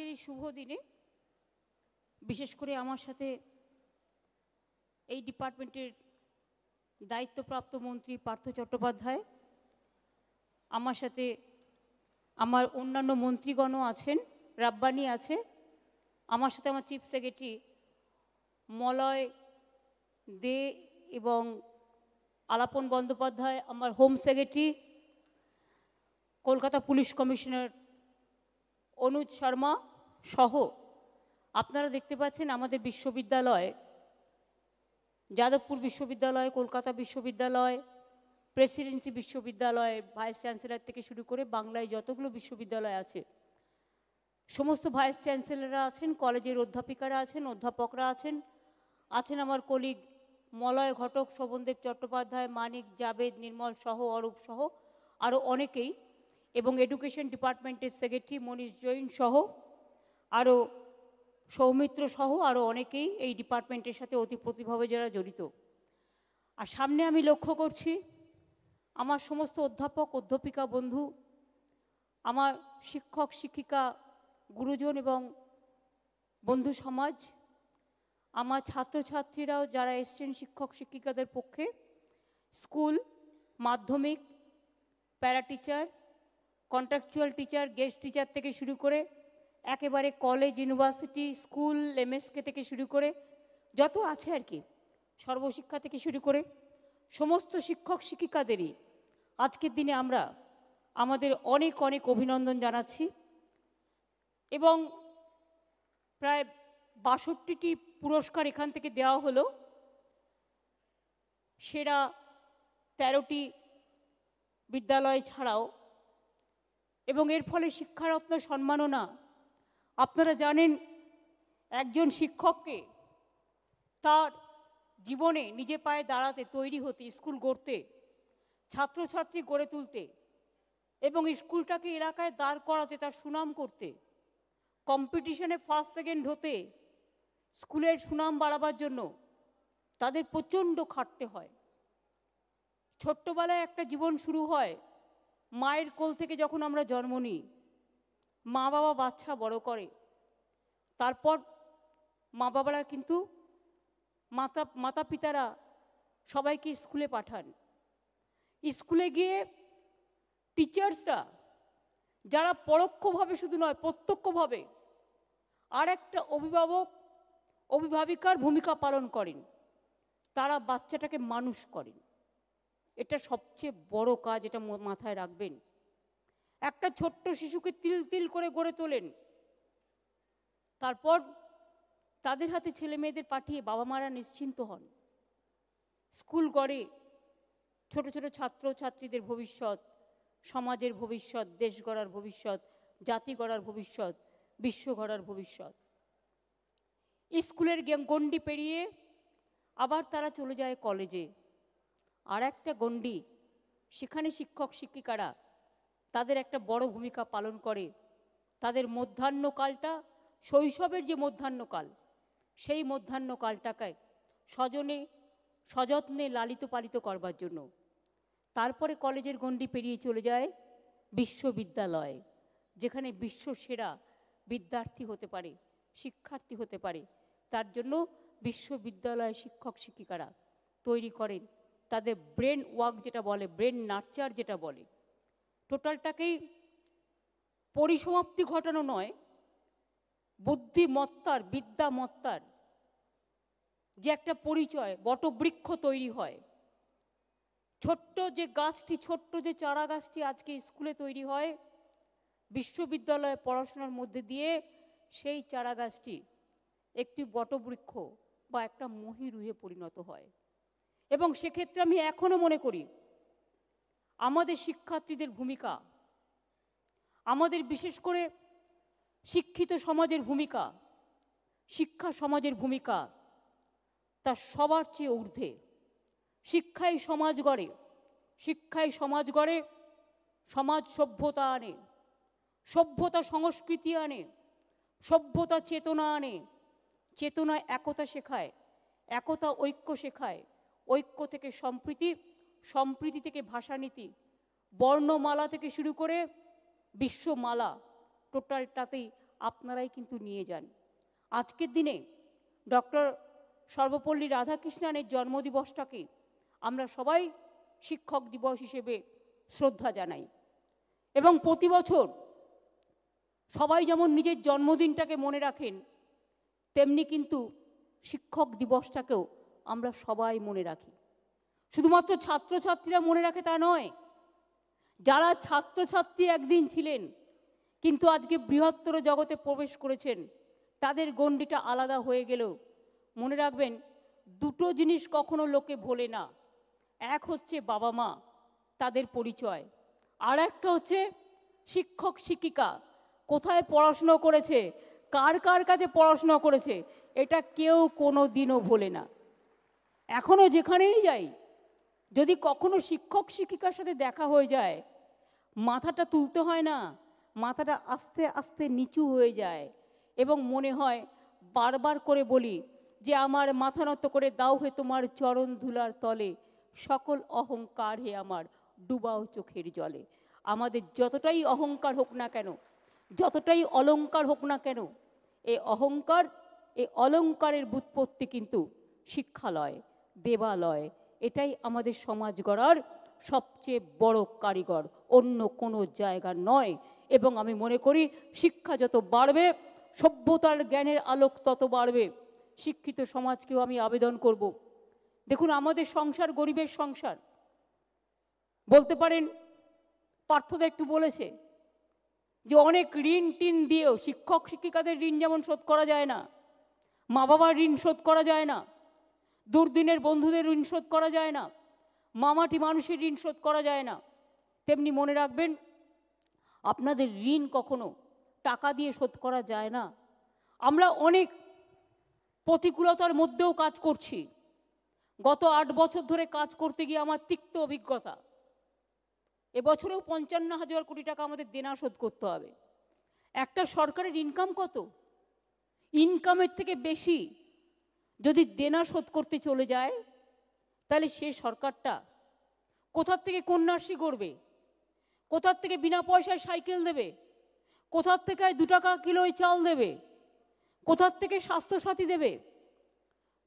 আজকের এই শুভ দিনে বিশেষ করে আমার সাথে এই ডিপার্টমেন্টের দায়িত্বপ্রাপ্ত মন্ত্রী পার্থ চট্টোপাধ্যায়, আমার সাথে আমার অন্যান্য মন্ত্রীগণও আছেন, রাব্বানি আছে, আমার সাথে আমার চিফ সেক্রেটারি মলয় দে এবং আলাপন বন্দ্যোপাধ্যায়, আমার home secretary Kolkata police commissioner Anuj Sharma সহ আপনারা দেখতে পাচ্ছেন আমাদের বিশ্ববিদ্যালয়, যাদবপুর বিশ্ববিদ্যালয়, কলকাতা বিশ্ববিদ্যালয়, প্রেসিডেন্সি বিশ্ববিদ্যালয়, ভাইস চ্যান্সেলর থেকে শুরু করে বাংলায় যতগুলো বিশ্ববিদ্যালয় আছে সমস্ত ভাইস চ্যান্সেলররা আছেন, কলেজের অধ্যাপিকারা আছেন, অধ্যাপকরা আছেন, আছেন আমার কলিগ মলয় ঘটক, শোভনদেব চট্টোপাধ্যায়, মানিক, জাবেদ, নির্মল সহ, অরূপ সহ আরও অনেকেই, এবং এডুকেশন ডিপার্টমেন্টের সেক্রেটারি মনীষ জৈন সহ আরও সৌমিত্র সহ আরও অনেকেই এই ডিপার্টমেন্টের সাথে ওতপ্রোতভাবে যারা জড়িত। আর সামনে আমি লক্ষ্য করছি আমার সমস্ত অধ্যাপক অধ্যাপিকা বন্ধু, আমার শিক্ষক শিক্ষিকা গুরুজন এবং বন্ধু সমাজ, আমার ছাত্রছাত্রীরাও যারা এসছেন শিক্ষক শিক্ষিকাদের পক্ষে, স্কুল, মাধ্যমিক, para teacher, contractual teacher, guest teacher থেকে শুরু করে একেবারে কলেজ, ইউনিভার্সিটি, স্কুল, এমএসকে থেকে শুরু করে যত আছে আর কি, সর্বশিক্ষা থেকে শুরু করে সমস্ত শিক্ষক শিক্ষিকাদেরই আজকের দিনে আমরা আমাদের অনেক অনেক অভিনন্দন জানাচ্ছি। এবং প্রায় ৬২টি পুরস্কার এখান থেকে দেওয়া হলো, সেরা ১৩টি বিদ্যালয় ছাড়াও, এবং এর ফলে শিক্ষারত্ন সম্মাননা। আপনারা জানেন একজন শিক্ষককে তার জীবনে নিজে পায়ে দাঁড়াতে, তৈরি হতে, স্কুল গড়তে, ছাত্রছাত্রী গড়ে তুলতে এবং স্কুলটাকে এলাকায় দাঁড় করাতে, তার সুনাম করতে, কম্পিটিশনে ফার্স্ট সেকেন্ড হতে, স্কুলের সুনাম বাড়াবার জন্য তাদের প্রচণ্ড খাটতে হয়। ছোট্টবেলায় একটা জীবন শুরু হয়, মায়ের কোল থেকে যখন আমরা জন্ম নিই, মা বাবা বাচ্চা বড় করে, তারপর মা বাবারা কিন্তু মাতা পিতারা সবাইকে স্কুলে পাঠান। স্কুলে গিয়ে টিচার্সরা যারা পরোক্ষভাবে শুধু নয় প্রত্যক্ষভাবে আর একটা অভিভাবক অভিভাবিকার ভূমিকা পালন করেন, তারা বাচ্চাটাকে মানুষ করেন। এটা সবচেয়ে বড় কাজ, এটা মাথায় রাখবেন। একটা ছোট্ট শিশুকে তিল তিল করে গড়ে তোলেন, তারপর তাদের হাতে ছেলে মেয়েদের পাঠিয়ে বাবা মারা নিশ্চিন্ত হন। স্কুল গড়ে ছোট ছোট ছাত্র ছাত্রীদের ভবিষ্যৎ, সমাজের ভবিষ্যৎ, দেশ গড়ার ভবিষ্যৎ, জাতি গড়ার ভবিষ্যৎ, বিশ্ব গড়ার ভবিষ্যৎ। স্কুলের গণ্ডি পেরিয়ে আবার তারা চলে যায় কলেজে, আর একটা গণ্ডি, সেখানে শিক্ষক শিক্ষিকারা তাদের একটা বড় ভূমিকা পালন করে। তাদের মধ্যাহ্নকালটা, শৈশবের যে মধ্যাহ্নকাল, সেই মধ্যাহ্নকালটাকে সযত্নে লালিত পালিত করবার জন্য। তারপরে কলেজের গণ্ডি পেরিয়ে চলে যায় বিশ্ববিদ্যালয়, যেখানে বিশ্বসেরা বিদ্যার্থী হতে পারে, শিক্ষার্থী হতে পারে। তার জন্য বিশ্ববিদ্যালয় শিক্ষক শিক্ষিকারা তৈরি করেন তাদের ব্রেন ওয়ার্ক, যেটা বলে ব্রেন নার্চার, যেটা বলে টোটালটাকেই পরিসমাপ্তি ঘটানো নয়, বুদ্ধিমত্তার, বিদ্যামত্তার যে একটা পরিচয়, বটবৃক্ষ তৈরি হয়। ছোট্ট যে গাছটি, ছোট্ট যে চারা গাছটি আজকে স্কুলে তৈরি হয়, বিশ্ববিদ্যালয়ে পড়াশোনার মধ্যে দিয়ে সেই চারা গাছটি একটি বটবৃক্ষ বা একটা মহিরুহে পরিণত হয়। এবং সেক্ষেত্রে আমি এখনো মনে করি আমাদের শিক্ষার্থীদের ভূমিকা, আমাদের বিশেষ করে শিক্ষিত সমাজের ভূমিকা, শিক্ষা সমাজের ভূমিকা তা সবার চেয়ে ঊর্ধ্বে। শিক্ষাই সমাজ গড়ে, শিক্ষাই সমাজ গড়ে, সমাজ সভ্যতা আনে, সভ্যতা সংস্কৃতি আনে, সভ্যতা চেতনা আনে, চেতনা একতা শেখায়, একতা ঐক্য শেখায়, ঐক্য থেকে সম্প্রীতি, সম্প্রীতি থেকে ভাষানীতি, বর্ণমালা থেকে শুরু করে বিশ্বমালা, টোটালটাতেই আপনারাই কিন্তু নিয়ে যান। আজকের দিনে ডক্টর সর্বপল্লী রাধাকৃষ্ণনের জন্মদিবসটাকে আমরা সবাই শিক্ষক দিবস হিসেবে শ্রদ্ধা জানাই, এবং প্রতি বছর সবাই যেমন নিজের জন্মদিনটাকে মনে রাখেন, তেমনি কিন্তু শিক্ষক দিবসটাকেও আমরা সবাই মনে রাখি। শুধুমাত্র ছাত্রছাত্রীরা মনে রাখে তা নয়, যারা ছাত্রছাত্রী একদিন ছিলেন কিন্তু আজকে বৃহত্তর জগতে প্রবেশ করেছেন, তাদের গণ্ডিটা আলাদা হয়ে গেলেও মনে রাখবেন দুটো জিনিস কখনো লোকে ভোলে না। এক হচ্ছে বাবা মা, তাদের পরিচয়, আর একটা হচ্ছে শিক্ষক শিক্ষিকা, কোথায় পড়াশুনো করেছে, কার কার কাছে পড়াশুনো করেছে, এটা কেউ কোনো দিনও ভোলে না। এখনও যেখানেই যাই, যদি কখনো শিক্ষক শিক্ষিকার সাথে দেখা হয়ে যায়, মাথাটা তুলতে হয় না, মাথাটা আস্তে আস্তে নিচু হয়ে যায় এবং মনে হয়, বারবার করে বলি যে আমার মাথা নত করে দাও হে তোমার চরণ ধুলার তলে, সকল অহংকার হে আমার ডুবাও চোখের জলে। আমাদের যতটাই অহংকার হোক না কেন, যতটাই অলংকার হোক না কেন, এই অহংকার, এই অলংকারের ব্যুৎপত্তি কিন্তু শিক্ষালয়, দেবালয়। এটাই আমাদের সমাজ গড়ার সবচেয়ে বড় কারিগর, অন্য কোনো জায়গা নয়। এবং আমি মনে করি শিক্ষা যত বাড়বে, সভ্যতার জ্ঞানের আলোক তত বাড়বে। শিক্ষিত সমাজকেও আমি আবেদন করব, দেখুন আমাদের সংসার গরিবের সংসার। বলতে পারেন, পার্থদা একটু বলেছে যে অনেক ঋণ টিন দিয়েও শিক্ষক শিক্ষিকাদের ঋণ যেমন শোধ করা যায় না, মা বাবার ঋণ শোধ করা যায় না, দুর্দিনের বন্ধুদের ঋণ শোধ করা যায় না, মামাটি মানুষের ঋণ শোধ করা যায় না, তেমনি মনে রাখবেন আপনাদের ঋণ কখনো টাকা দিয়ে শোধ করা যায় না। আমরা অনেক প্রতিকূলতার মধ্যেও কাজ করছি। গত 8 বছর ধরে কাজ করতে গিয়ে আমার তিক্ত অভিজ্ঞতা, এবছরেও 55,000 কোটি টাকা আমাদের দেনা শোধ করতে হবে। একটা সরকারের ইনকাম কত? ইনকামের থেকে বেশি যদি দেনা শোধ করতে চলে যায়, তাহলে সে সরকারটা কোথার থেকে কন্যাশ্রী করবে, কোথার থেকে বিনা পয়সায় সাইকেল দেবে, কোথার থেকে 2 টাকা কিলোয় চাল দেবে, কোথার থেকে স্বাস্থ্যসাথী দেবে,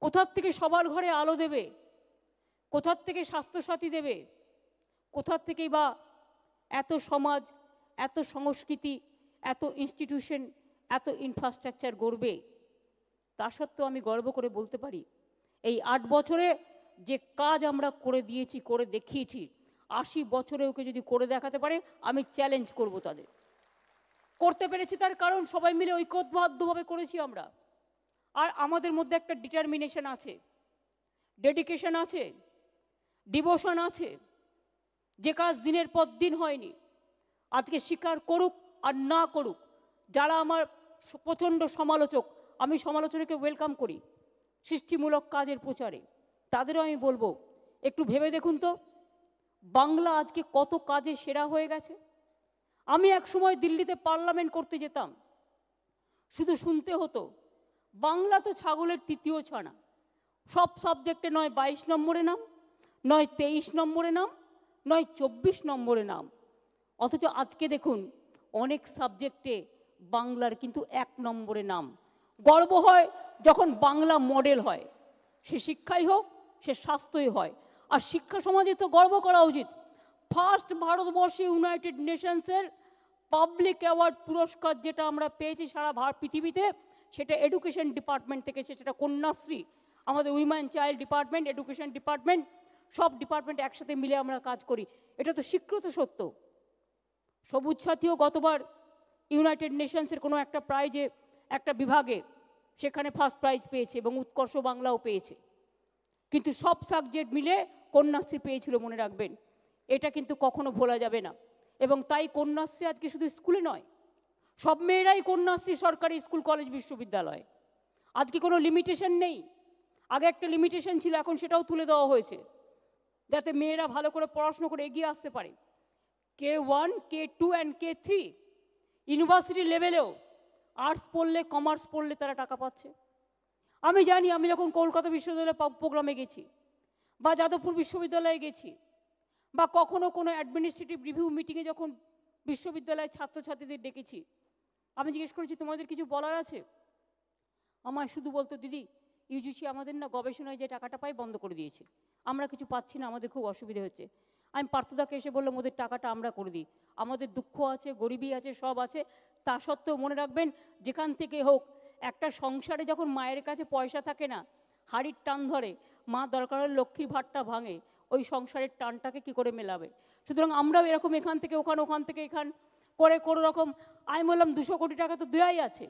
কোথার থেকে সবার ঘরে আলো দেবে, কোথার থেকে স্বাস্থ্যসাথী দেবে, কোথার থেকেই বা এত সমাজ, এত সংস্কৃতি, এত ইনস্টিটিউশন, এত ইনফ্রাস্ট্রাকচার গড়বে? তা সত্ত্বেও আমি গর্ব করে বলতে পারি, এই 8 বছরে যে কাজ আমরা করে দিয়েছি, করে দেখিয়েছি, 80 বছরে ওকে যদি করে দেখাতে পারে, আমি চ্যালেঞ্জ করব তাদের। করতে পেরেছি তার কারণ সবাই মিলে ঐক্যবদ্ধভাবে করেছি আমরা। আর আমাদের মধ্যে একটা ডিটারমিনেশন আছে, ডেডিকেশন আছে, ডিভোশন আছে। যে কাজ দিনের পর দিন হয়নি, আজকে স্বীকার করুক আর না করুক, যারা আমার প্রচণ্ড সমালোচক, আমি সমালোচনাকে ওয়েলকাম করি সৃষ্টিমূলক কাজের প্রচারে, তাদেরও আমি বলবো একটু ভেবে দেখুন তো, বাংলা আজকে কত কাজে সেরা হয়ে গেছে। আমি এক সময় দিল্লিতে পার্লামেন্ট করতে যেতাম, শুধু শুনতে হতো বাংলা তো ছাগলের তৃতীয় ছানা, সব সাবজেক্টে নয় 22 নম্বরে নাম, নয় 23 নম্বরে নাম, নয় 24 নম্বরে নাম। অথচ আজকে দেখুন অনেক সাবজেক্টে বাংলার কিন্তু 1 নম্বরে নাম। গর্ব হয় যখন বাংলা মডেল হয়, সে শিক্ষাই হোক, সে স্বাস্থ্যই হয়। আর শিক্ষা সমাজে তো গর্ব করা উচিত। ফার্স্ট ভারতবর্ষে ইউনাইটেড নেশনসের পাবলিক অ্যাওয়ার্ড পুরস্কার যেটা আমরা পেয়েছি সারা পৃথিবীতে, সেটা এডুকেশন ডিপার্টমেন্ট থেকে, সেটা কন্যাশ্রী, আমাদের women child department, education department, সব ডিপার্টমেন্ট একসাথে মিলে আমরা কাজ করি। এটা তো স্বীকৃত সত্য। সবুজ সাথীও গতবার ইউনাইটেড নেশনসের কোনো একটা প্রাইজে, একটা বিভাগে সেখানে ফার্স্ট প্রাইজ পেয়েছে এবং উৎকর্ষ বাংলাও পেয়েছে। কিন্তু সব সাবজেক্ট মিলে কন্যাশ্রী পেয়েছিল, মনে রাখবেন। এটা কিন্তু কখনো ভোলা যাবে না। এবং তাই কন্যাশ্রী আজকে শুধু স্কুলে নয়, সব মেয়েরাই কন্যাশ্রী সরকারি স্কুল কলেজ বিশ্ববিদ্যালয়। আজকে কোনো লিমিটেশন নেই। আগে একটা লিমিটেশন ছিল, এখন সেটাও তুলে দেওয়া হয়েছে, যাতে মেয়েরা ভালো করে পড়াশুনো করে এগিয়ে আসতে পারে। K1, K2 and K3 university লেভেলেও আর্টস পড়লে, কমার্স পড়লে তারা টাকা পাচ্ছে। আমি জানি, আমি যখন কলকাতা বিশ্ববিদ্যালয়ে প্রোগ্রামে গেছি, বা যাদবপুর বিশ্ববিদ্যালয়ে গেছি, বা কখনো কোনো অ্যাডমিনিস্ট্রেটিভ রিভিউ মিটিংয়ে যখন বিশ্ববিদ্যালয়ের ছাত্রছাত্রীদের ডেকেছি, আমি জিজ্ঞেস করেছি তোমাদের কিছু বলার আছে? আমায় শুধু বলতো, দিদি ইউজিসি আমাদের না গবেষণায় যে টাকাটা পাই বন্ধ করে দিয়েছে, আমরা কিছু পাচ্ছি না, আমাদের খুব অসুবিধা হচ্ছে। আমি পার্থদাকে এসে বললাম, ওদের টাকাটা আমরা করে দিই, আমাদের দুঃখ আছে, গরিবী আছে, সব আছে, তা সত্ত্বেও মনে রাখবেন যেখান থেকে হোক একটা সংসারে যখন মায়ের কাছে পয়সা থাকে না, হাড়ির টান ধরে, মা দরকার হলে লক্ষ্মীর ভাতটা ভাঙে, ওই সংসারের টানটাকে কি করে মেলাবে। সুতরাং আমরাও এরকম এখান থেকে ওখান, ওখান থেকে এখান করে কোনো রকম, আমি বললাম 200 কোটি টাকা তো দেওয়াই আছে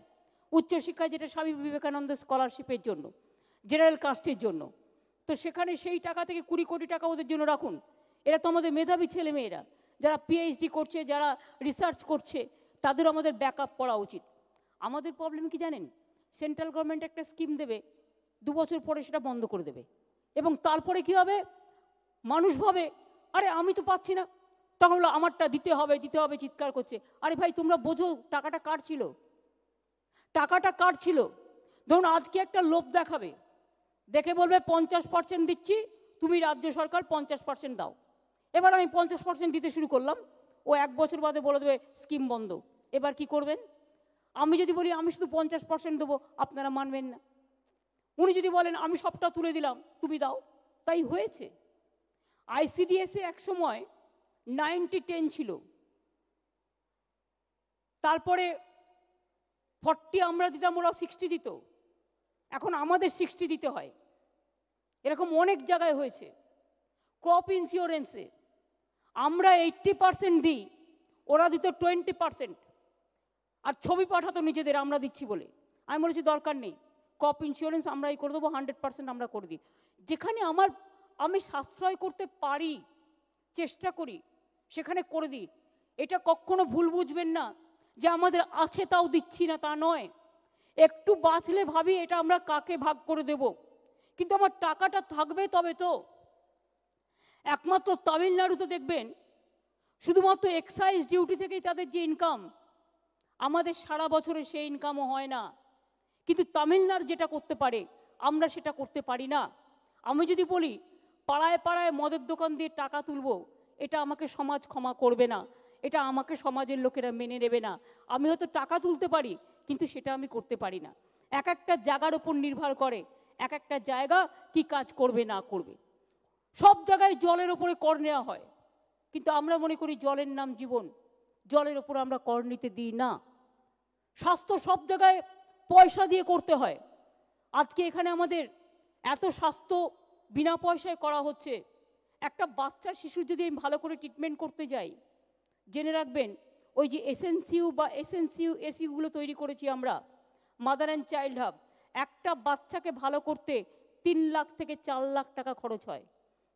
উচ্চশিক্ষায়, যেটা স্বামী বিবেকানন্দ স্কলারশিপের জন্য, জেনারেল কাস্টের জন্য। তো সেখানে সেই টাকা থেকে 20 কোটি টাকা ওদের জন্য রাখুন। এরা তো আমাদের মেধাবী ছেলেমেয়েরা, যারা পিএইচডি করছে, যারা রিসার্চ করছে, তাদের আমাদের ব্যাকআপ করা উচিত। আমাদের প্রবলেম কি জানেন? সেন্ট্রাল গভর্নমেন্ট একটা স্কিম দেবে, 2 বছর পরে সেটা বন্ধ করে দেবে, এবং তারপরে কি হবে, মানুষ ভাবে আরে আমি তো পাচ্ছি না, তখন বলো আমারটা দিতে হবে দিতে হবে, চিৎকার করছে। আরে ভাই তোমরা বোঝো টাকাটা কার ছিল? টাকাটা কার ছিল? ধরুন আজকে একটা লোভ দেখাবে, দেখে বলবে 50% দিচ্ছি, তুমি রাজ্য সরকার 50% দাও। এবার আমি 50% দিতে শুরু করলাম, ও 1 বছর বাদে বলে দেবে স্কিম বন্ধ। এবার কি করবেন? আমি যদি বলি আমি শুধু 50% দেবো, আপনারা মানবেন না। উনি যদি বলেন আমি সবটা তুলে দিলাম, তুমি দাও। তাই হয়েছে। আইসিডিএসে এক সময় 90-10 ছিল, তারপরে 40 আমরা দিতাম, ওরা 60 দিত, এখন আমাদের 60 দিতে হয়। এরকম অনেক জায়গায় হয়েছে। ক্রপ ইন্স্যুরেন্সে আমরা 80% দিই, ওরা দিত 20%, আর ছবি পাঠাতো নিজেদের আমরা দিচ্ছি বলে। আমি বলেছি দরকার নেই, ক্রপ ইন্স্যুরেন্স আমরাই করে দেবো, 100% আমরা করে দিই। যেখানে আমি সাশ্রয় করতে পারি, চেষ্টা করি, সেখানে করে দিই। এটা কখনো ভুল বুঝবেন না যে আমাদের আছে তাও দিচ্ছি না, তা নয়। একটু বাঁচলে ভাবি এটা আমরা কাকে ভাগ করে দেব, কিন্তু আমার টাকাটা থাকবে তবে তো। একমাত্র তামিলনাড়ুতে দেখবেন শুধুমাত্র এক্সাইজ ডিউটি থেকেই তাদের যে ইনকাম, আমাদের সারা বছরে সেই ইনকামও হয় না। কিন্তু তামিলনাড়ু যেটা করতে পারে আমরা সেটা করতে পারি না। আমি যদি বলি পাড়ায় পাড়ায় মদের দোকান দিয়ে টাকা তুলবো, এটা আমাকে সমাজ ক্ষমা করবে না, এটা আমাকে সমাজের লোকেরা মেনে নেবে না। আমি হয়তো টাকা তুলতে পারি, কিন্তু সেটা আমি করতে পারি না। এক একটা জায়গার উপর নির্ভর করে এক একটা জায়গা কি কাজ করবে না করবে। সব জায়গায় জলের ওপরে কর নেওয়া হয়, কিন্তু আমরা মনে করি জলের নাম জীবন, জলের ওপর আমরা কর নিতে দিই না। স্বাস্থ্য সব জায়গায় পয়সা দিয়ে করতে হয়। আজকে এখানে আমাদের এত স্বাস্থ্য বিনা পয়সায় করা হচ্ছে। একটা বাচ্চা শিশুর যদি আমি ভালো করে ট্রিটমেন্ট করতে যাই, জেনে রাখবেন ওই যে এসএনসিইউ বা এসিগুলো তৈরি করেছি আমরা, মাদার অ্যান্ড চাইল্ড হাব, একটা বাচ্চাকে ভালো করতে 3 লাখ থেকে 4 লাখ টাকা খরচ হয়।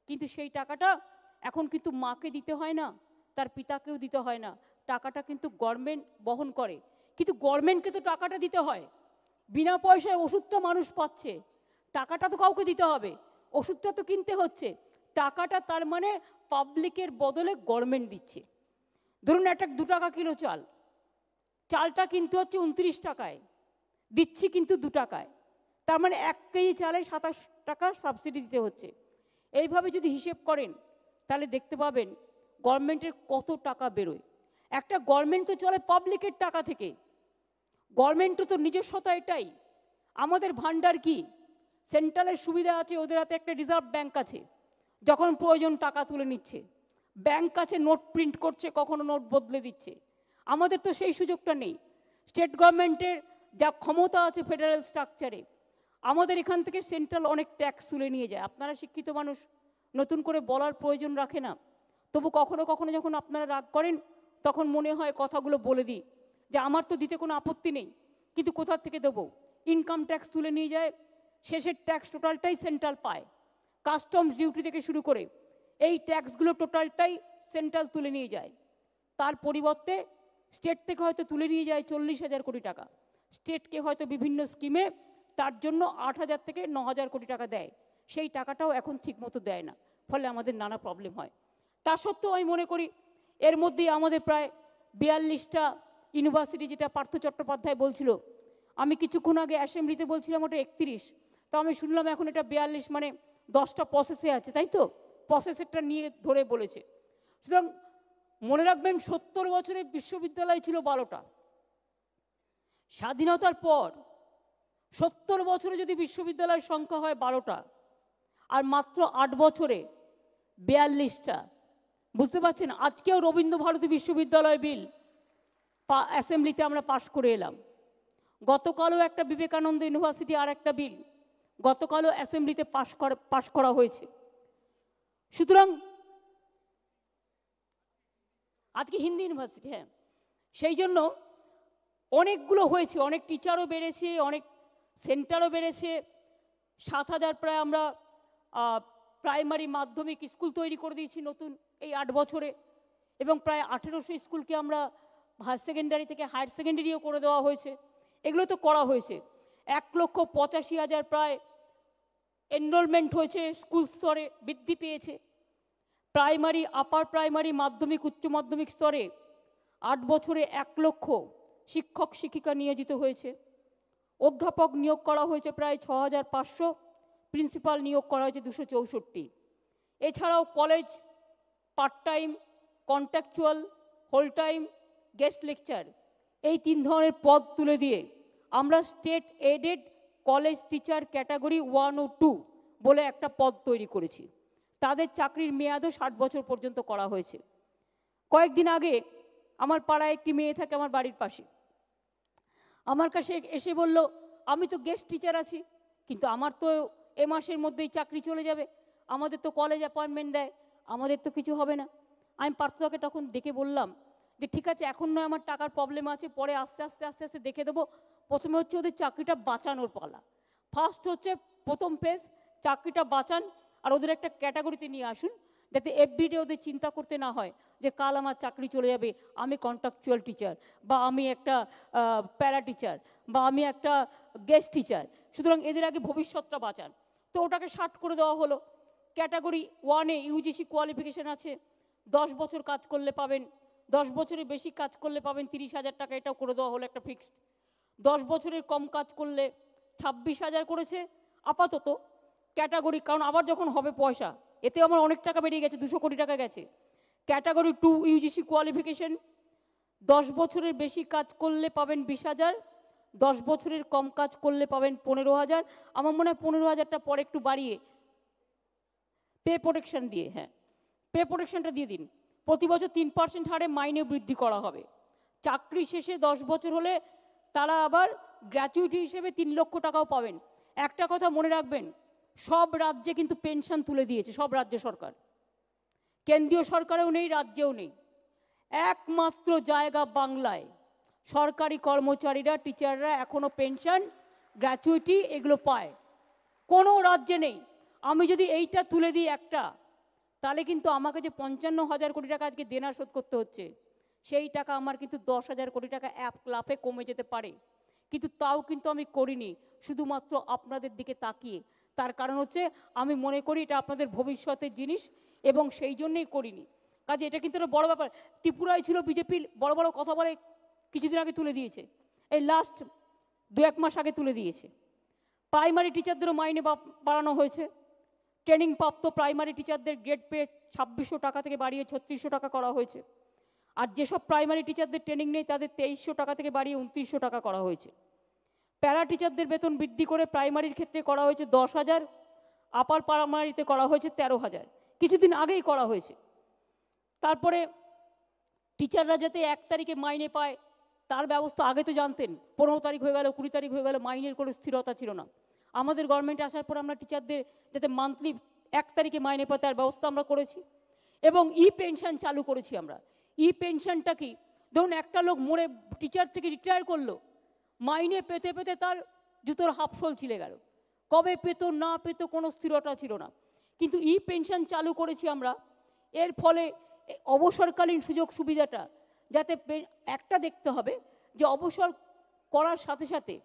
কিন্তু সেই টাকাটা এখন কিন্তু মাকে দিতে হয় না, তার পিতাকেও দিতে হয় না, টাকাটা কিন্তু গভর্নমেন্ট বহন করে। কিন্তু গভর্নমেন্টকে তো টাকাটা দিতে হয়। বিনা পয়সায় ওষুধটা মানুষ পাচ্ছে, টাকাটা তো কাউকে দিতে হবে, ওষুধটা তো কিনতে হচ্ছে। টাকাটা তার মানে পাবলিকের বদলে গভর্নমেন্ট দিচ্ছে। ধরুন একটা 2 টাকা কিলো চাল, চালটা কিনতে হচ্ছে 29 টাকায়, দিচ্ছি কিন্তু 2 টাকায়, তার মানে 1 কেজি চালে 27 টাকা সাবসিডি দিতে হচ্ছে। এইভাবে যদি হিসেব করেন তাহলে দেখতে পাবেন গভর্নমেন্টের কত টাকা বেরোয়। একটা গভর্নমেন্ট তো চলে পাবলিকের টাকা থেকে, গভর্নমেন্টও তো নিজস্বতা এটাই। আমাদের ভান্ডার কি, সেন্ট্রালের সুবিধা আছে, ওদের হাতে একটা রিজার্ভ ব্যাংক আছে, যখন প্রয়োজন টাকা তুলে নিচ্ছে, ব্যাংক আছে নোট প্রিন্ট করছে, কখনো নোট বদলে দিচ্ছে। আমাদের তো সেই সুযোগটা নেই। স্টেট গভর্নমেন্টের যা ক্ষমতা আছে ফেডারেল স্ট্রাকচারে, আমাদের এখান থেকে সেন্ট্রাল অনেক ট্যাক্স তুলে নিয়ে যায়। আপনারা শিক্ষিত মানুষ, নতুন করে বলার প্রয়োজন রাখে না, তবু কখনো কখনো যখন আপনারা রাগ করেন তখন মনে হয় কথাগুলো বলে দিই যে আমার তো দিতে কোনো আপত্তি নেই, কিন্তু কোথা থেকে দেবো? ইনকাম ট্যাক্স তুলে নিয়ে যায়, শেষের ট্যাক্স টোটালটাই সেন্ট্রাল পায়, কাস্টমস ডিউটি থেকে শুরু করে এই ট্যাক্সগুলো টোটালটাই সেন্ট্রাল তুলে নিয়ে যায়। তার পরিবর্তে স্টেট থেকে হয়তো তুলে নিয়ে যায় 40,000 কোটি টাকা, স্টেটকে হয়তো বিভিন্ন স্কিমে তার জন্য 8,000 থেকে 9,000 কোটি টাকা দেয়, সেই টাকাটাও এখন ঠিকমতো দেয় না, ফলে আমাদের নানা প্রবলেম হয়। তা সত্ত্বেও আমি মনে করি এর মধ্যেই আমাদের প্রায় 42টা ইউনিভার্সিটি, যেটা পার্থ চট্টোপাধ্যায় বলছিল, আমি কিছুক্ষণ আগে অ্যাসেম্বলিতে বলছিলাম ওটা 31, তো আমি শুনলাম এখন এটা 42, মানে 10টা প্রসেসে আছে, তাই তো? প্রসেসেরটা নিয়ে ধরে বলেছে। সুতরাং মনে রাখবেন 70 বছরে বিশ্ববিদ্যালয় ছিল 12টা, স্বাধীনতার পর 70 বছরে যদি বিশ্ববিদ্যালয়ের সংখ্যা হয় 12টা, আর মাত্র 8 বছরে 42টা, বুঝতে পারছেন? আজকেও রবীন্দ্রভারতী বিশ্ববিদ্যালয় বিল অ্যাসেম্বলিতে আমরা পাশ করে এলাম। গতকালও একটা বিবেকানন্দ ইউনিভার্সিটি আর একটা বিল গতকালও অ্যাসেম্বলিতে পাশ করা হয়েছে। সুতরাং আজকে হিন্দি ইউনিভার্সিটি, হ্যাঁ, সেই জন্য অনেকগুলো হয়েছে, অনেক টিচারও বেড়েছে, অনেক সেন্টারও বেড়েছে। 7000 প্রায় আমরা প্রাইমারি মাধ্যমিক স্কুল তৈরি করে দিয়েছি নতুন এই 8 বছরে, এবং প্রায় 1800 স্কুলকে আমরা হায়ার সেকেন্ডারি থেকে হায়ার সেকেন্ডারিও করে দেওয়া হয়েছে। এগুলো তো করা হয়েছে। 1,85,000 প্রায় এনরোলমেন্ট হয়েছে, স্কুল স্তরে বৃদ্ধি পেয়েছে। প্রাইমারি, আপার প্রাইমারি, মাধ্যমিক, উচ্চ মাধ্যমিক স্তরে 8 বছরে 1 লক্ষ শিক্ষক শিক্ষিকা নিয়োজিত হয়েছে। অধ্যাপক নিয়োগ করা হয়েছে প্রায় 6500, প্রিন্সিপাল নিয়োগ করা হয়েছে 264। এছাড়াও college part time, contractual, whole time, guest lecture, এই 3 ধরনের পদ তুলে দিয়ে আমরা state aided college teacher category 1 ও 2 বলে একটা পদ তৈরি করেছি। তাদের চাকরির মেয়াদও 60 বছর পর্যন্ত করা হয়েছে। কয়েকদিন আগে আমার পাড়ায় একটি মেয়ে থাকে আমার বাড়ির পাশে, আমার কাছে এসে বলল, আমি তো গেস্ট টিচার আছি, কিন্তু আমার তো এ মাসের মধ্যেই চাকরি চলে যাবে, আমাদের তো কলেজ অ্যাপয়েন্টমেন্ট দেয়, আমাদের তো কিছু হবে না। আমি পার্থদাকে তখন ডেকে বললাম যে ঠিক আছে, এখন নয় আমার টাকার প্রবলেম আছে, পরে আস্তে আস্তে আস্তে আস্তে দেখে দেবো। প্রথমে হচ্ছে ওদের চাকরিটা বাঁচানোর পালা। ফার্স্ট হচ্ছে প্রথম ফেজ, চাকরিটা বাঁচান আর ওদের একটা ক্যাটাগরিতে নিয়ে আসুন, যাতে এভরিডে ওদের চিন্তা করতে না হয় যে কাল আমার চাকরি চলে যাবে, আমি কন্ট্রাকচুয়াল টিচার, বা আমি একটা প্যারা টিচার, বা আমি একটা গেস্ট টিচার। সুতরাং এদের আগে ভবিষ্যৎটা বাঁচান। তো ওটাকে 60 করে দেওয়া হলো। ক্যাটাগরি 1-এ ইউজিসি কোয়ালিফিকেশান আছে, 10 বছর কাজ করলে পাবেন, 10 বছরের বেশি কাজ করলে পাবেন 30,000 টাকা, এটাও করে দেওয়া হলো একটা ফিক্সড। 10 বছরের কম কাজ করলে 26,000 করেছে আপাতত ক্যাটাগরি, কারণ আবার যখন হবে পয়সা, এতে আমার অনেক টাকা বেরিয়ে গেছে, 200 কোটি টাকা গেছে। ক্যাটাগরি 2 ইউজিসি কোয়ালিফিকেশন, 10 বছরের বেশি কাজ করলে পাবেন 20,000, 10 বছরের কম কাজ করলে পাবেন 15,000। আমার মনে হয় 15,000টা পরে একটু বাড়িয়ে পে প্রোটেকশন দিয়ে, হ্যাঁ, পে প্রোটেকশনটা দিয়ে দিন। প্রতি বছর 3% হারে মাইনে বৃদ্ধি করা হবে। চাকরি শেষে 10 বছর হলে তারা আবার গ্র্যাচুইটি হিসেবে 3 লক্ষ টাকাও পাবেন। একটা কথা মনে রাখবেন, সব রাজ্যে কিন্তু পেনশন তুলে দিয়েছে, সব রাজ্য সরকার, কেন্দ্রীয় সরকারেও নেই, রাজ্যেও নেই। একমাত্র জায়গা বাংলায় সরকারি কর্মচারীরা, টিচাররা এখনো পেনশন, গ্র্যাচুইটি এগুলো পায়, কোনো রাজ্যে নেই। আমি যদি এইটা তুলে দিই একটা, তাহলে কিন্তু আমাকে যে 55,000 কোটি টাকা আজকে দেনা শোধ করতে হচ্ছে, সেই টাকা আমার কিন্তু 10,000 কোটি টাকা এক লাফে কমে যেতে পারে। কিন্তু তাও কিন্তু আমি করিনি, শুধুমাত্র আপনাদের দিকে তাকিয়ে। তার কারণ হচ্ছে আমি মনে করি এটা আপনাদের ভবিষ্যতের জিনিস, এবং সেই জন্যেই করিনি। কাজে এটা কিন্তু একটা বড় ব্যাপার। ত্রিপুরায় ছিল বিজেপির বড় বড় কথা বলে, কিছুদিন আগে তুলে দিয়েছে, এই লাস্ট 2-1 মাস আগে তুলে দিয়েছে। প্রাইমারি টিচারদেরও মাইনে বাড়ানো হয়েছে। ট্রেনিং প্রাপ্ত প্রাইমারি টিচারদের গ্রেড পে 2600 টাকা থেকে বাড়িয়ে 3600 টাকা করা হয়েছে। আর যেসব প্রাইমারি টিচারদের ট্রেনিং নেই তাদের 2300 টাকা থেকে বাড়িয়ে 2900 টাকা করা হয়েছে। প্যারা টিচারদের বেতন বৃদ্ধি করে প্রাইমারির ক্ষেত্রে করা হয়েছে 10,000, আপার প্রাইমারিতে করা হয়েছে 13,000, কিছুদিন আগেই করা হয়েছে। তারপরে টিচাররা যাতে 1 তারিখে মাইনে পায় তার ব্যবস্থা আগে তো জানতেন, 15 তারিখ হয়ে গেল, 20 তারিখ হয়ে গেল, মাইনের কোনো স্থিরতা ছিল না। আমাদের গভর্নমেন্টে আসার পর আমরা টিচারদের যাতে মান্থলি 1 তারিখে মাইনে পায় তার ব্যবস্থা আমরা করেছি। এবং পেনশন চালু করেছি আমরা। পেনশনটা কি, ধরুন একটা লোক মরে টিচার থেকে রিটায়ার করলো, মাইনে পেতে পেতে তার জুতোর হাফসোল ছিঁড়ে গেল, কবে পেত না পেত কোনো স্থিরতা ছিল না। কিন্তু পেনশন চালু করেছি আমরা। এর ফলে অবসরকালীন সুযোগ সুবিধাটা যাতে একটা দেখতে হবে যে অবসর করার সাথে সাথে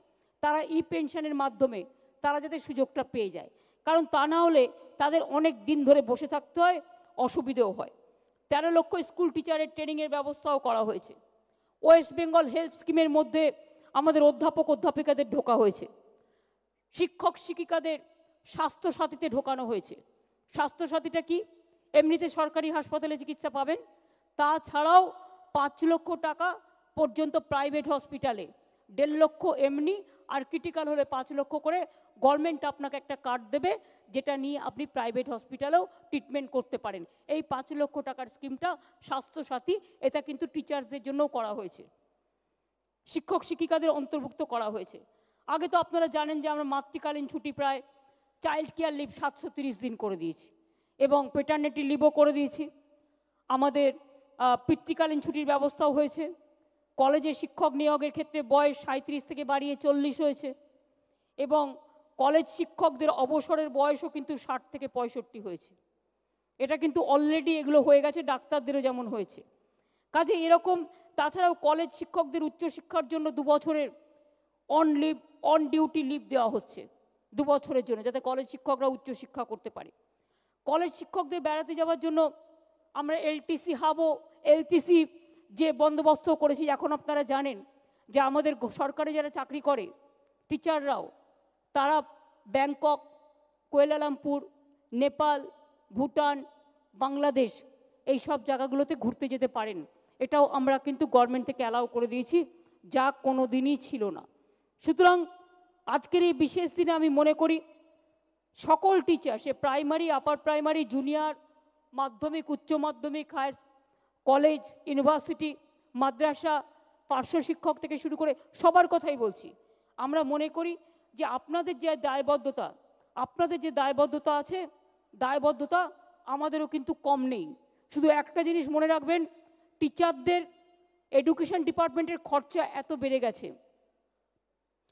তারা পেনশনের মাধ্যমে তারা যাতে সুযোগটা পেয়ে যায়, কারণ তা না হলে তাদের অনেক দিন ধরে বসে থাকতে হয়, অসুবিধেও হয়। 13 লক্ষ স্কুল টিচারের ট্রেনিংয়ের ব্যবস্থাও করা হয়েছে। ওয়েস্ট বেঙ্গল হেলথ স্কিমের মধ্যে আমাদের অধ্যাপক অধ্যাপিকাদের ঢোকা হয়েছে। শিক্ষক শিক্ষিকাদের স্বাস্থ্যসাথীতে ঢোকানো হয়েছে। স্বাস্থ্যসাথীটা কি, এমনিতে সরকারি হাসপাতালে চিকিৎসা পাবেন, তাছাড়াও 5 লক্ষ টাকা পর্যন্ত প্রাইভেট হসপিটালে 1.5 লক্ষ এমনি, আর ক্রিটিক্যাল হলে 5 লক্ষ করে গভর্নমেন্ট আপনাকে একটা কার্ড দেবে, যেটা নিয়ে আপনি প্রাইভেট হসপিটালেও ট্রিটমেন্ট করতে পারেন। এই 5 লক্ষ টাকার স্কিমটা স্বাস্থ্যসাথী, এটা কিন্তু টিচার্সদের জন্যও করা হয়েছে, শিক্ষক শিক্ষিকাদের অন্তর্ভুক্ত করা হয়েছে। আগে তো আপনারা জানেন যে আমরা মাতৃকালীন ছুটি প্রায় চাইল্ড কেয়ার লিভ 730 দিন করে দিয়েছি, এবং পেটার্নিটি লিভও করে দিয়েছি। আমাদের পিতৃকালীন ছুটির ব্যবস্থাও হয়েছে। কলেজে শিক্ষক নিয়োগের ক্ষেত্রে বয়স 37 থেকে বাড়িয়ে 40 হয়েছে, এবং কলেজ শিক্ষকদের অবসরের বয়সও কিন্তু 60 থেকে 65 হয়েছে। এটা কিন্তু অলরেডি এগুলো হয়ে গেছে, ডাক্তারদেরও যেমন হয়েছে। কাজে এরকম, তাছাড়াও কলেজ শিক্ষকদের উচ্চশিক্ষার জন্য 2 বছরের অন ডিউটি লিভ দেওয়া হচ্ছে 2 বছরের জন্য, যাতে কলেজ শিক্ষকরা উচ্চশিক্ষা করতে পারে। কলেজ শিক্ষকদের বেড়াতে যাওয়ার জন্য আমরা এলটিসি হাবও, এলটিসি যে বন্দোবস্ত করেছি। এখন আপনারা জানেন যে আমাদের সরকারি যারা চাকরি করে টিচাররাও, তারা ব্যাংকক, কুয়ালালামপুর, নেপাল, ভুটান, বাংলাদেশ এই সব জায়গাগুলোতে ঘুরতে যেতে পারেন। এটাও আমরা কিন্তু গভর্নমেন্ট থেকে অ্যালাউ করে দিয়েছি, যা কোনো দিনই ছিল না। সুতরাং আজকের এই বিশেষ দিনে আমি মনে করি সকল টিচার, সে প্রাইমারি, আপার প্রাইমারি, জুনিয়র, মাধ্যমিক, উচ্চ মাধ্যমিক, হায়ার কলেজ, ইউনিভার্সিটি, মাদ্রাসা, পার্শ্ব শিক্ষক থেকে শুরু করে সবার কথাই বলছি। আমরা মনে করি যে আপনাদের যে দায়বদ্ধতা আছে, দায়বদ্ধতা আমাদেরও কিন্তু কম নেই। শুধু একটা জিনিস মনে রাখবেন, টিচারদের এডুকেশন ডিপার্টমেন্টের খরচা এত বেড়ে গেছে।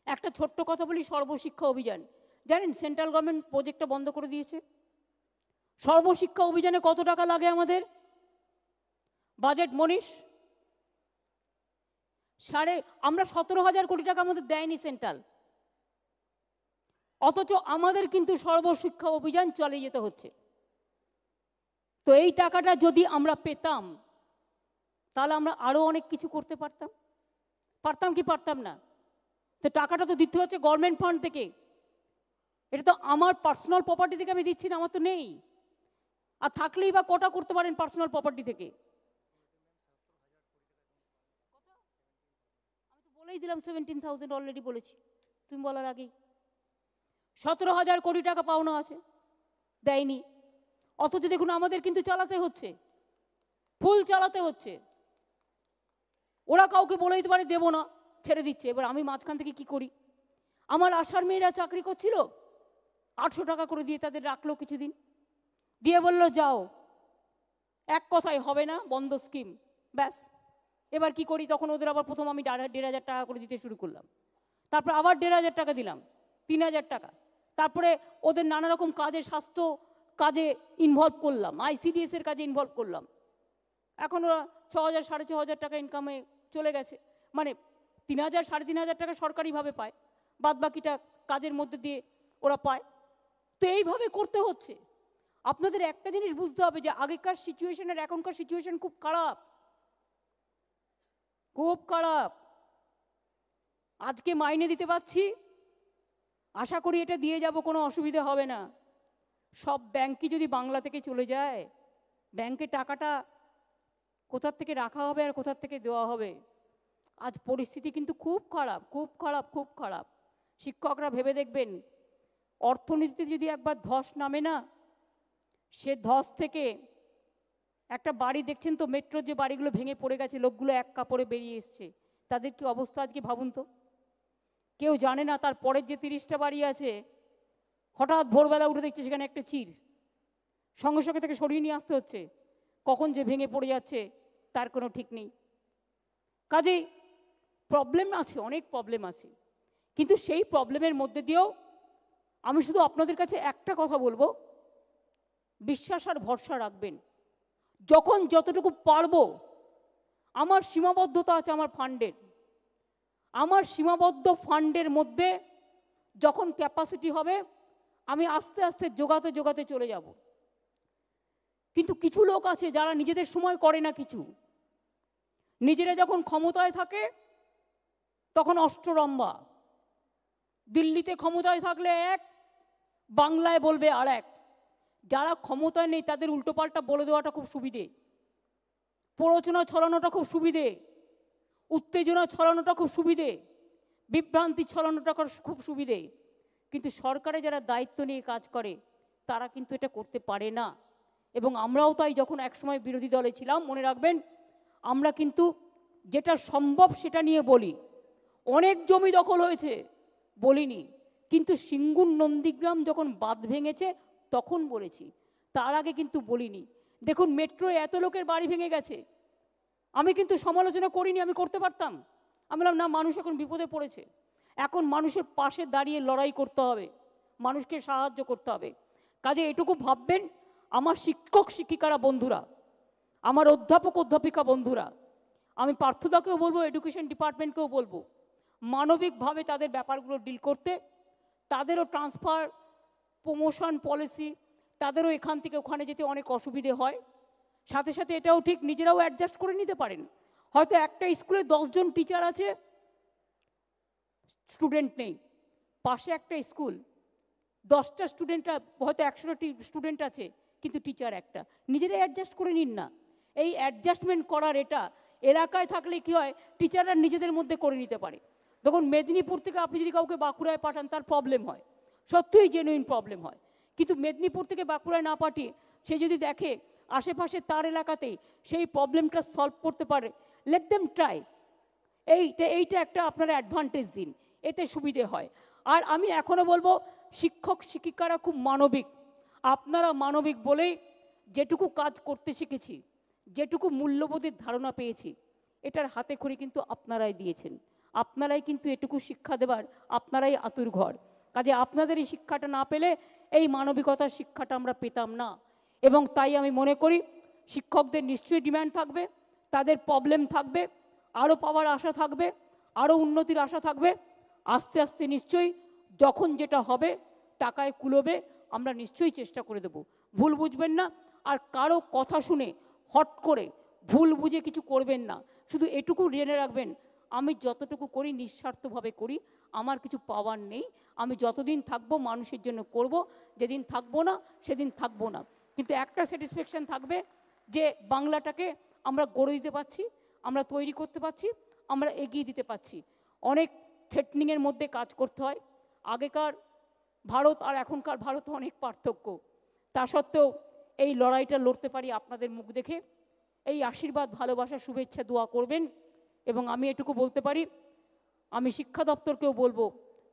একটা ছোট্ট কথা বলি, সর্বশিক্ষা অভিযান, জানেন সেন্ট্রাল গভর্নমেন্ট প্রজেক্টটা বন্ধ করে দিয়েছে। সর্বশিক্ষা অভিযানে কত টাকা লাগে আমাদের? বাজেট মনীষ আমরা 17,000 কোটি টাকা আমাদের দেয়নি সেন্ট্রাল, অথচ আমাদের কিন্তু সর্বশিক্ষা অভিযান চালিয়ে যেতে হচ্ছে। তো এই টাকাটা যদি আমরা পেতাম, তাহলে আমরা আরো অনেক কিছু করতে পারতাম কি পারতাম না? তো টাকাটা তো দিতে হচ্ছে গভর্নমেন্ট ফান্ড থেকে, এটা তো আমার পার্সোনাল প্রপার্টি থেকে আমি দিচ্ছি না, আমার তো নেই। আর থাকলেই বা কটা করতে পারেন পার্সোনাল প্রপার্টি থেকে? আমি তো বলেই দিলাম 17,000 অলরেডি বলেছি, তুমি বলার আগেই। 17,000 কোটি টাকা পাওনা আছে, দেয়নি। অথচ দেখুন আমাদের কিন্তু চালাতে হচ্ছে, ফুল চালাতে হচ্ছে। ওরা কাউকে বলে দিতে পারে দেবো না, ছেড়ে দিচ্ছে। এবার আমি মাঝখান থেকে কি করি? আমার আশার মেয়েরা চাকরি করছিল, 800 টাকা করে দিয়ে তাদের রাখলো কিছুদিন, দিয়ে বললো যাও, এক কথায় হবে না, বন্ধ স্কিম, ব্যাস। এবার কি করি? তখন ওদের আবার প্রথম আমি 1,500 টাকা করে দিতে শুরু করলাম, তারপর আবার 1,500 টাকা দিলাম, 3,000 টাকা। তারপরে ওদের নানা রকম কাজে, স্বাস্থ্য কাজে ইনভলভ করলাম, ICDS এর কাজে ইনভলভ করলাম। এখন ওরা 6,000 6,500 টাকা ইনকামে চলে গেছে। মানে 3,000 3,500 টাকা সরকারিভাবে পায়, বাদ বাকিটা কাজের মধ্যে দিয়ে ওরা পায়। তো এইভাবে করতে হচ্ছে। আপনাদের একটা জিনিস বুঝতে হবে যে আগেকার সিচুয়েশন আর এখনকার সিচুয়েশন খুব খারাপ, খুব খারাপ। আজকে মাইনে দিতে পারছি, আশা করি এটা দিয়ে যাব, কোনো অসুবিধা হবে না। সব ব্যাংকই যদি বাংলা থেকে চলে যায়, ব্যাংকে টাকাটা কোথার থেকে রাখা হবে আর কোথার থেকে দেওয়া হবে? আজ পরিস্থিতি কিন্তু খুব খারাপ, খুব খারাপ, খুব খারাপ। শিক্ষকরা ভেবে দেখবেন, অর্থনীতিতে যদি একবার ধস নামে না, সে ধস থেকে একটা বাড়ি দেখছেন তো, মেট্রোর যে বাড়িগুলো ভেঙে পড়ে গেছে, লোকগুলো এক কাপড়ে বেরিয়ে এসছে, তাদের কি অবস্থা আজকে ভাবুন তো। কেউ জানে না তার পরের যে 30টা বাড়ি আছে, হঠাৎ ভোরবেলা উঠে দেখছে সেখানে একটা চির, সঙ্গে সঙ্গে থেকে সরিয়ে নিয়ে আসতে হচ্ছে। কখন যে ভেঙে পড়ে যাচ্ছে তার কোনো ঠিক নেই। কাজেই প্রবলেম আছে, অনেক প্রবলেম আছে, কিন্তু সেই প্রবলেমের মধ্যে দিয়েও আমি শুধু আপনাদের কাছে একটা কথা বলবো, বিশ্বাস আর ভরসা রাখবেন। যখন যতটুকু পারবো, আমার সীমাবদ্ধতা আছে আমার ফান্ডের, আমার সীমাবদ্ধ ফান্ডের মধ্যে যখন ক্যাপাসিটি হবে, আমি আস্তে আস্তে জোগাতে জোগাতে চলে যাব। কিন্তু কিছু লোক আছে যারা নিজেদের সময় করে না কিছু, নিজেরা যখন ক্ষমতায় থাকে তখন অষ্টরম্ভা। দিল্লিতে ক্ষমতায় থাকলে এক, বাংলায় বলবে আর এক। যারা ক্ষমতায় নেই তাদের উল্টোপাল্টা বলে দেওয়াটা খুব সুবিধে, প্ররোচনা ছড়ানোটা খুব সুবিধে, উত্তেজনা ছড়ানোটা খুব সুবিধে। বিভ্রান্তি ছড়ানোটা খুব সুবিধে, কিন্তু সরকারে যারা দায়িত্ব নিয়ে কাজ করে তারা কিন্তু এটা করতে পারে না। এবং আমরাও তাই যখন একসময় বিরোধী দলে ছিলাম, মনে রাখবেন, আমরা কিন্তু যেটা সম্ভব সেটা নিয়ে বলি। অনেক জমি দখল হয়েছে বলিনি, কিন্তু সিঙ্গুর নন্দীগ্রাম যখন বাঁধ ভেঙেছে তখন বলেছি, তার আগে কিন্তু বলিনি। দেখুন, মেট্রোয় এত লোকের বাড়ি ভেঙে গেছে, আমি কিন্তু সমালোচনা করিনি, আমি করতে পারতাম। আমি বললাম না, মানুষ এখন বিপদে পড়েছে, এখন মানুষের পাশে দাঁড়িয়ে লড়াই করতে হবে, মানুষকে সাহায্য করতে হবে। কাজে এটুকু ভাববেন, আমার শিক্ষক শিক্ষিকারা বন্ধুরা, আমার অধ্যাপক অধ্যাপিকা বন্ধুরা, আমি পার্থদাকেও বলবো, এডুকেশন ডিপার্টমেন্টকেও বলবো, মানবিকভাবে তাদের ব্যাপারগুলো ডিল করতে। তাদেরও ট্রান্সফার, প্রমোশন পলিসি, তাদেরও এখান থেকে ওখানে যেতে অনেক অসুবিধে হয়। সাথে সাথে এটাও ঠিক, নিজেরাও অ্যাডজাস্ট করে নিতে পারেন। হয়তো একটা স্কুলে 10 জন টিচার আছে, স্টুডেন্ট নেই, পাশে একটা স্কুল, 10টা স্টুডেন্ট, হয়তো 100টি স্টুডেন্ট আছে, কিন্তু টিচার একটা, নিজেরাই অ্যাডজাস্ট করে নিন না। এই অ্যাডজাস্টমেন্ট করার এটা এলাকায় থাকলে কি হয়, টিচাররা নিজেদের মধ্যে করে নিতে পারে। দেখুন, মেদিনীপুর থেকে আপনি যদি কাউকে বাঁকুড়ায় পাঠান, তার প্রবলেম হয়, সত্যিই জেনুইন প্রবলেম হয়। কিন্তু মেদিনীপুর থেকে বাঁকুড়ায় না পাঠিয়ে সে যদি দেখে আশেপাশে তার এলাকাতেই সেই প্রবলেমটা সলভ করতে পারে, লেট দেম ট্রাই। এইটা একটা আপনারা অ্যাডভান্টেজ দিন, এতে সুবিধে হয়। আর আমি এখনও বলবো, শিক্ষক শিক্ষিকারা খুব মানবিক। আপনারা মানবিক বলেই যেটুকু কাজ করতে শিখেছি, যেটুকু মূল্যবোধের ধারণা পেয়েছি, এটার হাতে খড়ি কিন্তু আপনারাই দিয়েছেন। আপনারাই কিন্তু এটুকু শিক্ষা দেবার, আপনারাই আতুর ঘর। কাজে আপনাদের এই শিক্ষাটা না পেলে এই মানবিকতার শিক্ষাটা আমরা পেতাম না। এবং তাই আমি মনে করি শিক্ষকদের নিশ্চয়ই ডিম্যান্ড থাকবে, তাদের প্রবলেম থাকবে, আরও পাওয়ার আশা থাকবে, আরও উন্নতির আশা থাকবে। আস্তে আস্তে নিশ্চয়ই যখন যেটা হবে, টাকায় কুলোবে, আমরা নিশ্চয়ই চেষ্টা করে দেব। ভুল বুঝবেন না, আর কারো কথা শুনে হট করে ভুল বুঝে কিছু করবেন না। শুধু এটুকু জেনে রাখবেন, আমি যতটুকু করি নিঃস্বার্থভাবে করি, আমার কিছু পাওয়ার নেই। আমি যতদিন থাকবো মানুষের জন্য করব, যেদিন থাকবো না সেদিন থাকবো না। কিন্তু একটা স্যাটিসফ্যাকশান থাকবে যে বাংলাটাকে আমরা গড়ে দিতে পারছি, আমরা তৈরি করতে পারছি, আমরা এগিয়ে দিতে পারছি। অনেক থ্রেটনিংয়ের মধ্যে কাজ করতে হয়। আগেকার ভারত আর এখনকার ভারত অনেক পার্থক্য। তা সত্ত্বেও এই লড়াইটা লড়তে পারি আপনাদের মুখ দেখে। এই আশীর্বাদ, ভালোবাসা, শুভেচ্ছা, দোয়া করবেন। এবং আমি এটুকু বলতে পারি, আমি শিক্ষা দপ্তরকেও বলবো,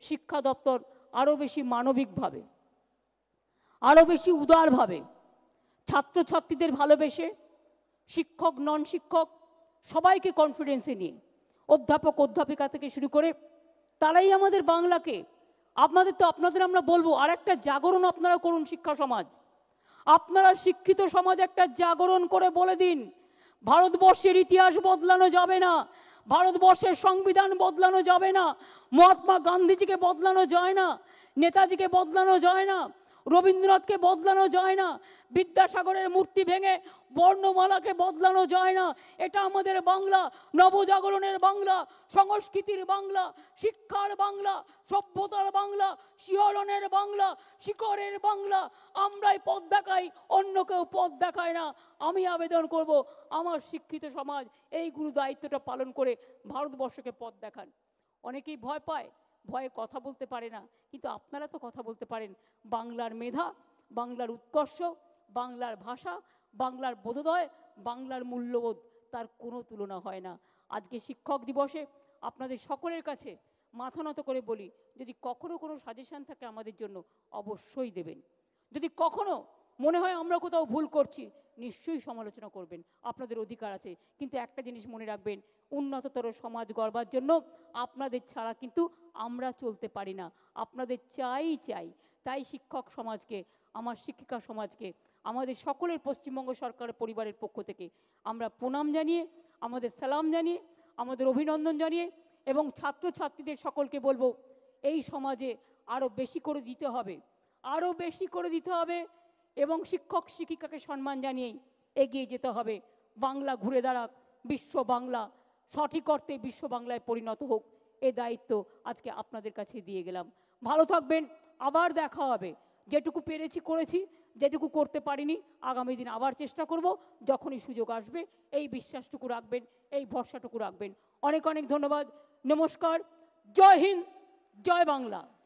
শিক্ষা দপ্তর আরও বেশি মানবিকভাবে, আরও বেশি উদারভাবে ছাত্রছাত্রীদের ভালোবেসে, শিক্ষক নন শিক্ষক সবাইকে কনফিডেন্সে নিয়ে, অধ্যাপক অধ্যাপিকা থেকে শুরু করে, তারাই আমাদের বাংলাকে, আপনাদের আমরা বলবো, আর একটা জাগরণ আপনারা করুন। শিক্ষা সমাজ, আপনারা শিক্ষিত সমাজ একটা জাগরণ করে বলে দিন, ভারতবর্ষের ইতিহাস বদলানো যাবে না, ভারতবর্ষের সংবিধান বদলানো যাবে না, মহাত্মা গান্ধীজিকে বদলানো যায় না, নেতাজিকে বদলানো যায় না, রবীন্দ্রনাথকে বদলানো যায় না, বিদ্যাসাগরের মূর্তি ভেঙে বর্ণমালাকে বদলানো যায় না। এটা আমাদের বাংলা, নবজাগরণের বাংলা, সংস্কৃতির বাংলা, শিক্ষার বাংলা, সভ্যতার বাংলা, শিহরণের বাংলা, শিকড়ের বাংলা। আমরাই পথ দেখাই, অন্য কেউ পথ দেখায় না। আমি আবেদন করব, আমার শিক্ষিত সমাজ এই গুরু দায়িত্বটা পালন করে ভারতবর্ষকে পথ দেখান। অনেকেই ভয় পায়, ভয়ে কথা বলতে পারে না, কিন্তু আপনারা তো কথা বলতে পারেন। বাংলার মেধা, বাংলার উৎকর্ষ, বাংলার ভাষা, বাংলার বোধোদয়, বাংলার মূল্যবোধ, তার কোনো তুলনা হয় না। আজকে শিক্ষক দিবসে আপনাদের সকলের কাছে মাথা নত করে বলি, যদি কখনো কোনো সাজেশন থাকে আমাদের জন্য, অবশ্যই দেবেন। যদি কখনো মনে হয় আমরা কোথাও ভুল করছি, নিশ্চয়ই সমালোচনা করবেন, আপনাদের অধিকার আছে। কিন্তু একটা জিনিস মনে রাখবেন, উন্নততর সমাজ গড়বার জন্য আপনাদের ছাড়া কিন্তু আমরা চলতে পারি না, আপনাদের চাই। তাই শিক্ষক সমাজকে, আমার শিক্ষিকা সমাজকে, আমাদের সকলের পশ্চিমবঙ্গ সরকার পরিবারের পক্ষ থেকে আমরা প্রণাম জানিয়ে, আমাদের সালাম জানিয়ে, আমাদের অভিনন্দন জানিয়ে, এবং ছাত্রছাত্রীদের সকলকে বলবো, এই সমাজে আরও বেশি করে দিতে হবে, আরও বেশি করে দিতে হবে, এবং শিক্ষক শিক্ষিকাকে সম্মান জানিয়েই এগিয়ে যেতে হবে। বাংলা ঘুরে দাঁড়াক, বিশ্ব বাংলা সঠিক অর্থে বিশ্ব বাংলায় পরিণত হোক, এ দায়িত্ব আজকে আপনাদের কাছে দিয়ে গেলাম। ভালো থাকবেন, আবার দেখা হবে। যেটুকু পেরেছি করেছি, যেটুকু করতে পারিনি আগামী দিন আবার চেষ্টা করব, যখনই সুযোগ আসবে। এই বিশ্বাসটুকু রাখবেন, এই ভরসাটুকু রাখবেন। অনেক অনেক ধন্যবাদ, নমস্কার, জয় হিন্দ, জয় বাংলা।